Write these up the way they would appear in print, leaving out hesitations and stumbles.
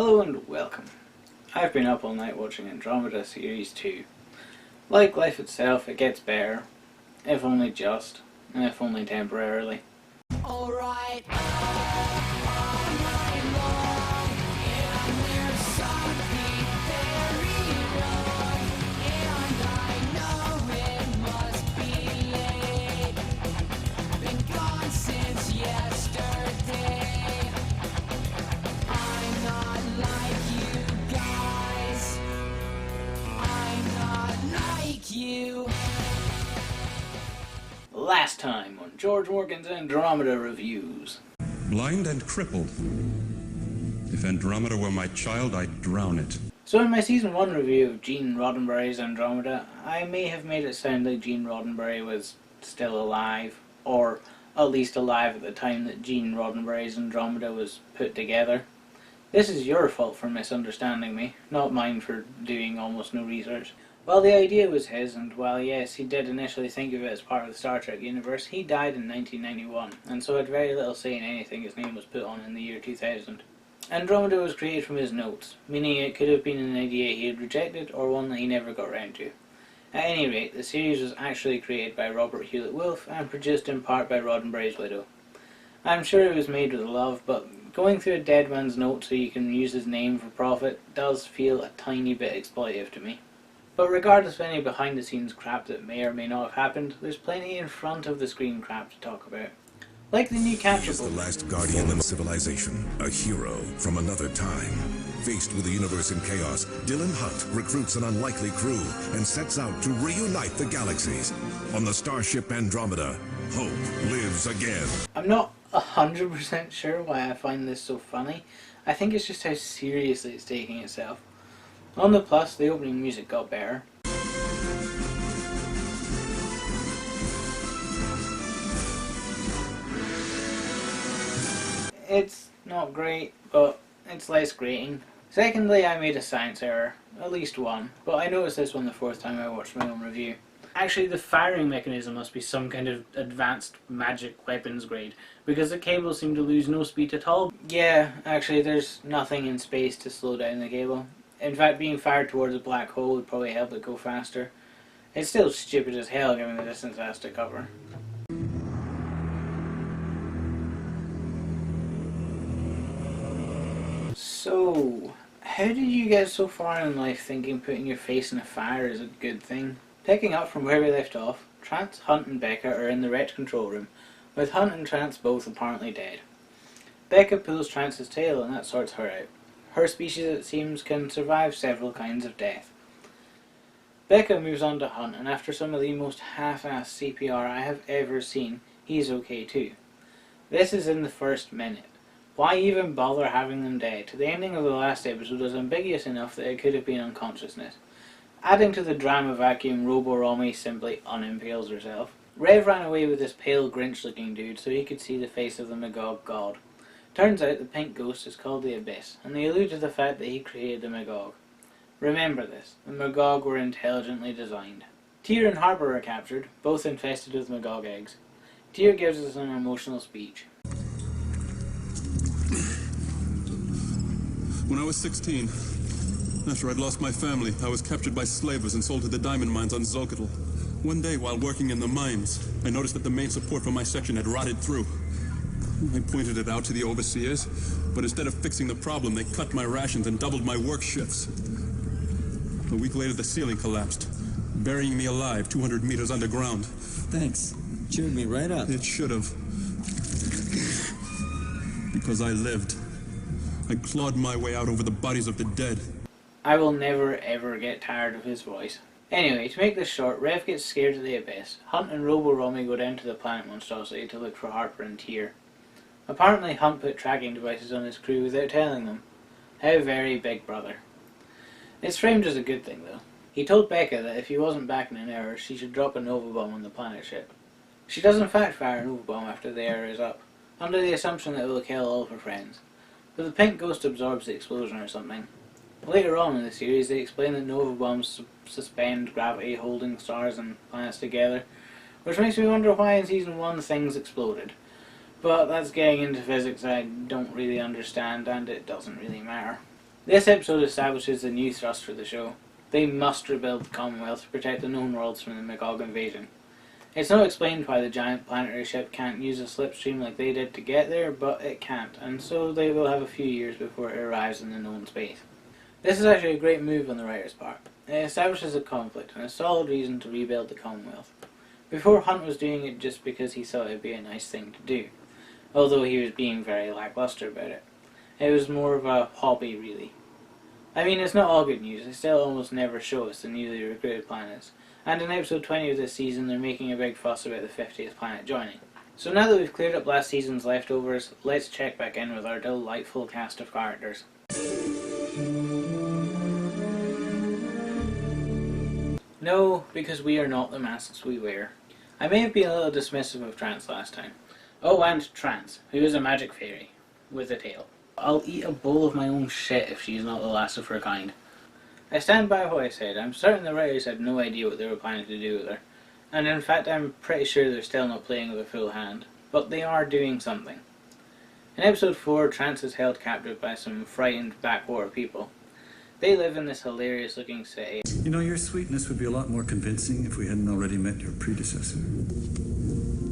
Hello and welcome. I've been up all night watching Andromeda Series 2. Like life itself, it gets better, if only just, and if only temporarily. Alright, all night long, and there's something very wrong, and I know it must be late. Been gone since yesterday. I'm not like you guys. I'm not like you. Last time on George Morgan's Andromeda Reviews. Blind and crippled. If Andromeda were my child, I'd drown it. So in my Season 1 review of Gene Roddenberry's Andromeda, I may have made it sound like Gene Roddenberry was still alive, or at least alive at the time that Gene Roddenberry's Andromeda was put together. This is your fault for misunderstanding me, not mine for doing almost no research. While the idea was his, and while yes, he did initially think of it as part of the Star Trek universe, he died in 1991, and so had very little say in anything his name was put on in the year 2000. Andromeda was created from his notes, meaning it could have been an idea he had rejected or one that he never got round to. At any rate, the series was actually created by Robert Hewlett-Wolf and produced in part by Roddenberry's widow. I'm sure it was made with love, but going through a dead man's note so you can use his name for profit does feel a tiny bit exploitative to me. But regardless of any behind the scenes crap that may or may not have happened, there's plenty in front of the screen crap to talk about. Like the new capture He is the last guardian of civilization, a hero from another time. Faced with the universe in chaos, Dylan Hunt recruits an unlikely crew and sets out to reunite the galaxies. On the starship Andromeda, hope lives again. I'm not 100% sure why I find this so funny. I think it's just how seriously it's taking itself. On the plus, the opening music got better. It's not great, but it's less grating. Secondly, I made a science error. At least one, but I noticed this one the fourth time I watched my own review. Actually, the firing mechanism must be some kind of advanced magic weapons grade, because the cables seem to lose no speed at all. Yeah, actually there's nothing in space to slow down the cable. In fact, being fired towards a black hole would probably help it go faster. It's still stupid as hell given the distance it has to cover. So, how did you get so far in life thinking putting your face in a fire is a good thing? Picking up from where we left off, Trance, Hunt and Becca are in the wrecked control room, with Hunt and Trance both apparently dead. Becca pulls Trance's tail and that sorts her out. Her species, it seems, can survive several kinds of death. Becca moves on to Hunt, and after some of the most half-assed CPR I have ever seen, he's okay too. This is in the first minute. Why even bother having them dead? The ending of the last episode was ambiguous enough that it could have been unconsciousness. Adding to the drama vacuum, Robo-Romy simply unimpales herself. Rev ran away with this pale Grinch-looking dude so he could see the face of the Magog god. Turns out the pink ghost is called the Abyss, and they allude to the fact that he created the Magog. Remember this, the Magog were intelligently designed. Tyr and Harper are captured, both infested with Magog eggs. Tyr gives us an emotional speech. When I was 16, after I'd lost my family, I was captured by slavers and sold to the diamond mines on Zolkatl. One day, while working in the mines, I noticed that the main support for my section had rotted through. I pointed it out to the overseers, but instead of fixing the problem, they cut my rations and doubled my work shifts. A week later, the ceiling collapsed, burying me alive 200 meters underground. Thanks. Cheered me right up. It should have. Because I lived. I clawed my way out over the bodies of the dead. I will never ever get tired of his voice. Anyway, to make this short, Rev gets scared of the Abyss. Hunt and Robo-Romy go down to the planet monstrosity to look for Harper and Tyr. Apparently Hunt put tracking devices on his crew without telling them. How very Big Brother. It's framed as a good thing though. He told Becca that if he wasn't back in an hour, she should drop a Nova Bomb on the planet ship. She does in fact fire a Nova Bomb after the hour is up, under the assumption that it will kill all of her friends. But the pink ghost absorbs the explosion or something. Later on in the series they explain that Nova Bombs suspend gravity holding stars and planets together, which makes me wonder why in Season 1 things exploded. But that's getting into physics I don't really understand, and it doesn't really matter. This episode establishes the new thrust for the show. They must rebuild the Commonwealth to protect the known worlds from the Magog invasion. It's not explained why the giant planetary ship can't use a slipstream like they did to get there, but it can't, and so they will have a few years before it arrives in the known space. This is actually a great move on the writer's part. It establishes a conflict and a solid reason to rebuild the Commonwealth. Before, Hunt was doing it just because he thought it would be a nice thing to do, although he was being very lackluster about it. It was more of a hobby, really. I mean, it's not all good news. They still almost never show us the newly recruited planets. And in episode 20 of this season, they're making a big fuss about the 50th planet joining. So now that we've cleared up last season's leftovers, let's check back in with our delightful cast of characters. No, because we are not the masks we wear. I may have been a little dismissive of Trance last time. Oh, and Trance, who is a magic fairy, with a tail. I'll eat a bowl of my own shit if she's not the last of her kind. I stand by what I said. I'm certain the writers had no idea what they were planning to do with her. And in fact, I'm pretty sure they're still not playing with a full hand. But they are doing something. In episode 4, Trance is held captive by some frightened backwater people. They live in this hilarious looking city. You know, your sweetness would be a lot more convincing if we hadn't already met your predecessor.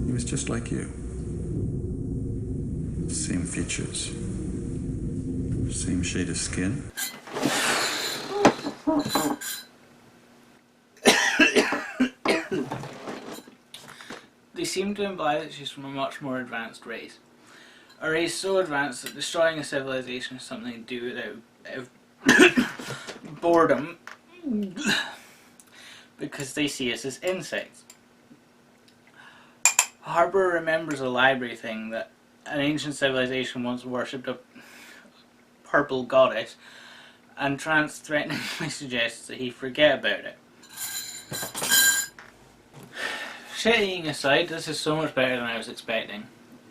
He was just like you. Same features. Same shade of skin. They seem to imply that she's from a much more advanced race. A race so advanced that destroying a civilization is something to do without boredom, because they see us as insects. Harper remembers a library thing that an ancient civilization once worshipped a purple goddess, and Trance threateningly suggests that he forget about it. Shit-eating aside, this is so much better than I was expecting.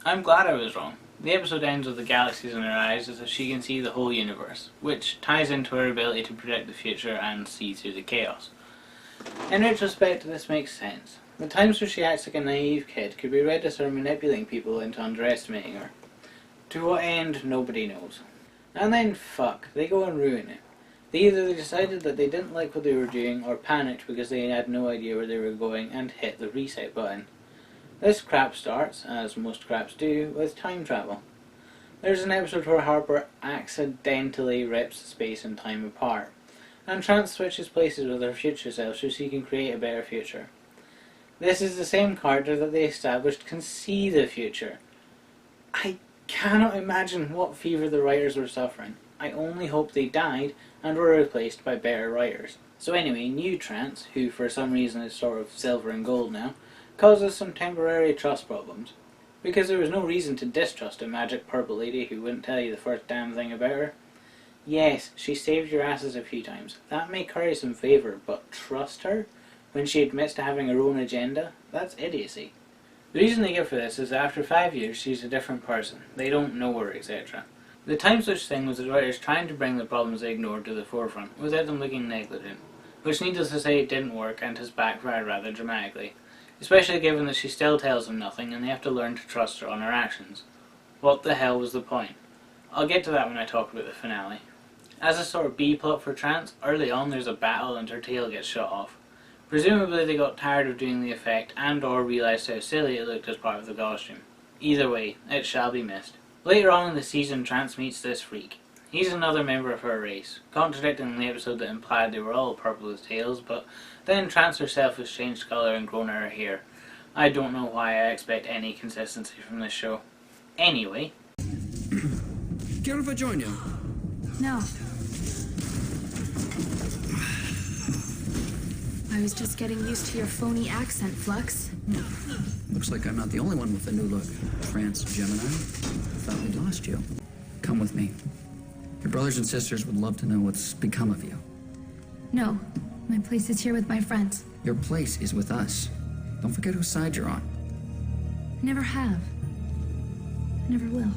I'm glad I was wrong. The episode ends with the galaxies in her eyes as if she can see the whole universe, which ties into her ability to predict the future and see through the chaos. In retrospect, this makes sense. The times where she acts like a naive kid could be read as her manipulating people into underestimating her. To what end, nobody knows. And then, fuck, they go and ruin it. They decided that they didn't like what they were doing, or panicked because they had no idea where they were going and hit the reset button. This crap starts, as most craps do, with time travel. There's an episode where Harper accidentally rips space and time apart, and Trance switches places with her future self so she can create a better future. This is the same character that they established can see the future. I cannot imagine what fever the writers were suffering. I only hope they died and were replaced by better writers. So anyway, new Trance, who for some reason is sort of silver and gold now, causes some temporary trust problems. Because there was no reason to distrust a magic purple lady who wouldn't tell you the first damn thing about her. Yes, she saved your asses a few times. That may curry some favour, but trust her? When she admits to having her own agenda? That's idiocy. The reason they give for this is that after 5 years she's a different person. They don't know her, etc. The time switch thing was the writers trying to bring the problems they ignored to the forefront, without them looking negligent. Which needless to say didn't work and has backfired rather dramatically. Especially given that she still tells them nothing and they have to learn to trust her on her actions. What the hell was the point? I'll get to that when I talk about the finale. As a sort of B-plot for Trance, early on there's a battle and her tail gets shot off. Presumably they got tired of doing the effect and or realised how silly it looked as part of the costume. Either way, it shall be missed. Later on in the season, Trance meets this freak. He's another member of her race, contradicting the episode that implied they were all purple as tails, but then Trance herself has changed colour and grown her hair. I don't know why I expect any consistency from this show. Anyway. Care if I join you? No. I was just getting used to your phony accent, Flux. Looks like I'm not the only one with a new look. Trance Gemini. Thought we'd lost you. Come with me. Your brothers and sisters would love to know what's become of you. No. My place is here with my friends. Your place is with us. Don't forget whose side you're on. I never have. I never will.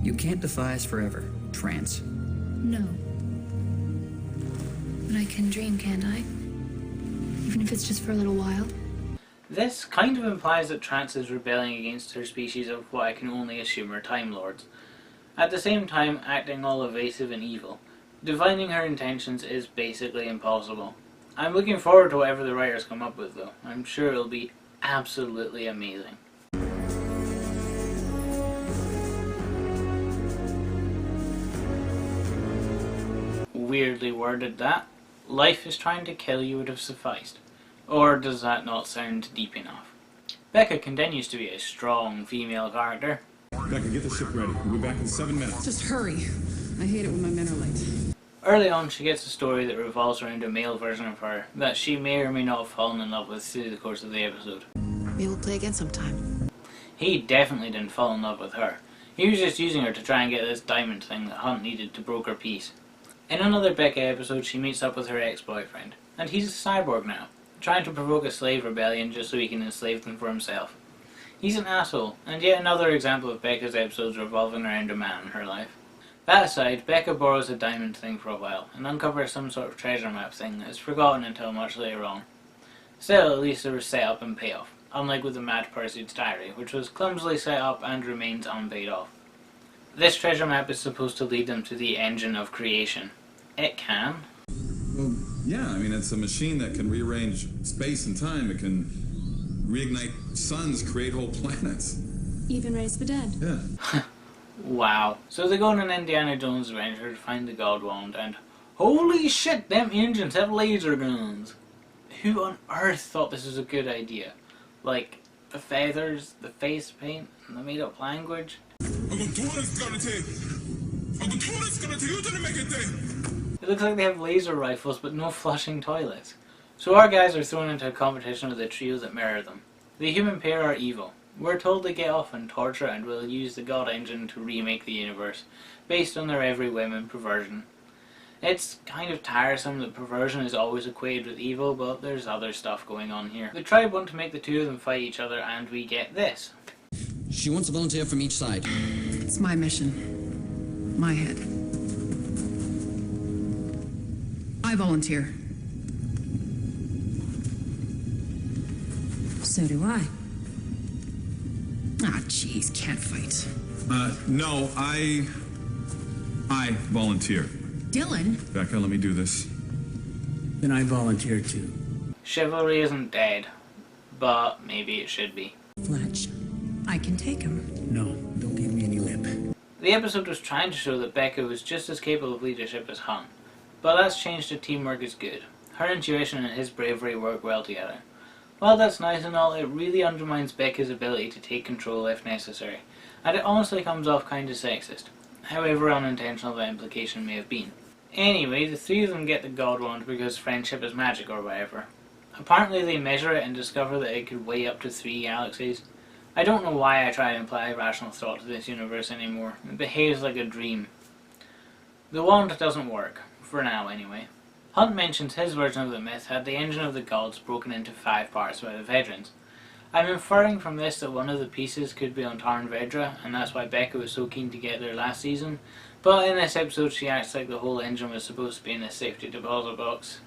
You can't defy us forever, Trance. No. But I can dream, can't I? Even if it's just for a little while. This kind of implies that Trance is rebelling against her species of what I can only assume are Time Lords. at the same time acting all evasive and evil. Divining her intentions is basically impossible. I'm looking forward to whatever the writers come up with though. I'm sure it'll be absolutely amazing. Weirdly worded that. Life is trying to kill you would have sufficed. Or does that not sound deep enough? Becca continues to be a strong female character. Becca, get the ship ready. We'll be back in 7 minutes. Just hurry. I hate it when my men are late. Early on, she gets a story that revolves around a male version of her that she may or may not have fallen in love with through the course of the episode. Maybe we'll play again sometime. He definitely didn't fall in love with her. He was just using her to try and get this diamond thing that Hunt needed to broker peace. In another Becca episode, she meets up with her ex-boyfriend, and he's a cyborg now, trying to provoke a slave rebellion just so he can enslave them for himself. He's an asshole, and yet another example of Becca's episodes revolving around a man in her life. That aside, Becca borrows a diamond thing for a while, and uncovers some sort of treasure map thing that is forgotten until much later on. Still, at least there was setup and payoff, unlike with the Mad Pursuit's diary, which was clumsily set up and remains unpaid off. This treasure map is supposed to lead them to the engine of creation. It can. Well, yeah, I mean, it's a machine that can rearrange space and time. It can reignite suns, create whole planets. Even raise the dead. Yeah. Wow. So they go on an Indiana Jones adventure to find the God Wand, and holy shit, them engines have laser guns! Who on earth thought this was a good idea? Like, the feathers, the face paint, and the made up language? It looks like they have laser rifles but no flushing toilets. So our guys are thrown into a competition with a trio that mirror them. The human pair are evil. We're told they get off and torture and will use the God engine to remake the universe, based on their every whim and perversion. It's kind of tiresome that perversion is always equated with evil, but there's other stuff going on here. The tribe want to make the two of them fight each other, and we get this. She wants a volunteer from each side. It's my mission. My head. I volunteer. So do I. Ah, jeez, can't fight. No, I volunteer. Dylan? Becca, let me do this. Then I volunteer too. Chivalry isn't dead, but maybe it should be. Fletch, I can take him. No, don't give me any lip. The episode was trying to show that Becca was just as capable of leadership as Hunt, but that's changed to teamwork is good. Her intuition and his bravery work well together. While that's nice and all, it really undermines Becca's ability to take control if necessary, and it honestly comes off kind of sexist, however unintentional the implication may have been. Anyway, the three of them get the God Wand because friendship is magic or whatever. Apparently they measure it and discover that it could weigh up to 3 galaxies. I don't know why I try to imply rational thought to this universe anymore. It behaves like a dream. The wand doesn't work, for now anyway. Hunt mentions his version of the myth had the engine of the gods broken into 5 parts by the Veterans. I'm inferring from this that one of the pieces could be on Tarn Vedra, and that's why Becca was so keen to get there last season, but in this episode she acts like the whole engine was supposed to be in a safety deposit box.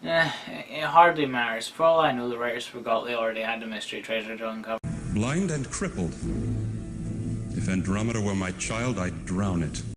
It hardly matters. For all I know, the writers forgot they already had the mystery treasure to uncover. Blind and crippled. If Andromeda were my child, I'd drown it.